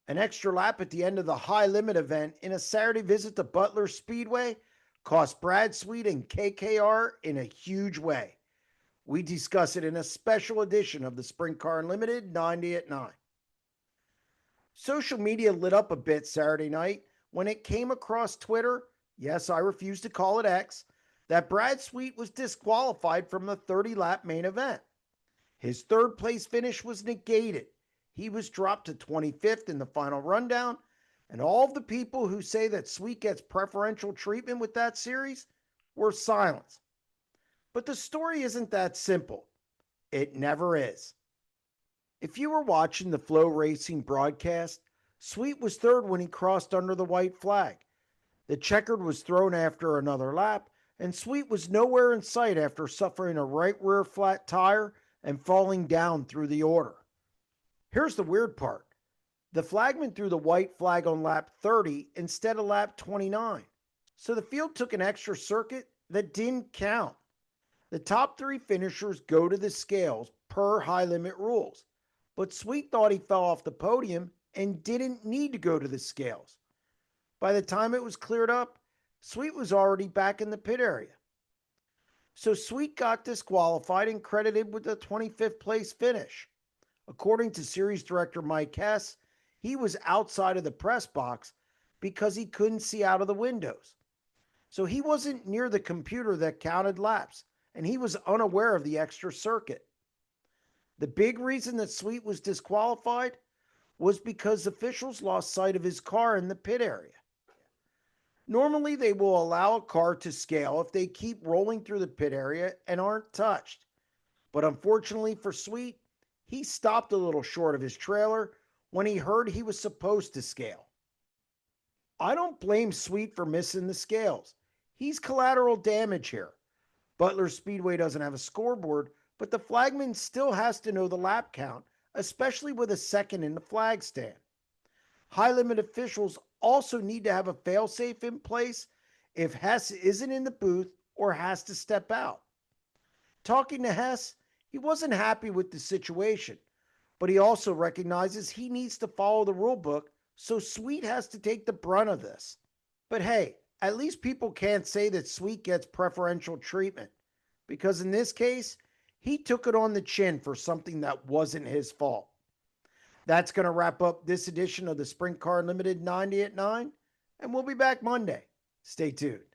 An extra lap at the end of the high limit event in a Saturday visit to Butler Speedway cost Brad Sweet and KKR in a huge way. We discuss it in a special edition of the Sprint Car Unlimited 90 at 9. Social media lit up a bit Saturday night when it came across Twitter, yes, I refuse to call it X, that Brad Sweet was disqualified from the 30-lap main event. His third place finish was negated. He was dropped to 25th in the final rundown, and all of the people who say that Sweet gets preferential treatment with that series were silenced. But the story isn't that simple. It never is. If you were watching the Flow Racing broadcast, Sweet was third when he crossed under the white flag. The checkered was thrown after another lap, and Sweet was nowhere in sight after suffering a right rear flat tire and falling down through the order. Here's the weird part. The flagman threw the white flag on lap 30 instead of lap 29. So the field took an extra circuit that didn't count. The top three finishers go to the scales per high limit rules, but Sweet thought he fell off the podium and didn't need to go to the scales. By the time it was cleared up, Sweet was already back in the pit area. So Sweet got disqualified and credited with a 25th place finish. According to series director Mike Hess, he was outside of the press box because he couldn't see out of the windows. So he wasn't near the computer that counted laps, and he was unaware of the extra circuit. The big reason that Sweet was disqualified was because officials lost sight of his car in the pit area. Normally, they will allow a car to scale if they keep rolling through the pit area and aren't touched. But unfortunately for Sweet, he stopped a little short of his trailer when he heard he was supposed to scale. I don't blame Sweet for missing the scales. He's collateral damage here. Butler Speedway doesn't have a scoreboard, but the flagman still has to know the lap count, especially with a second in the flag stand. High limit officials also need to have a failsafe in place if Hess isn't in the booth or has to step out. Talking to Hess, he wasn't happy with the situation, but he also recognizes he needs to follow the rule book, so Sweet has to take the brunt of this. But hey, at least people can't say that Sweet gets preferential treatment, because in this case, he took it on the chin for something that wasn't his fault. That's going to wrap up this edition of the Sprint Car Unlimited 90 at 9, and we'll be back Monday. Stay tuned.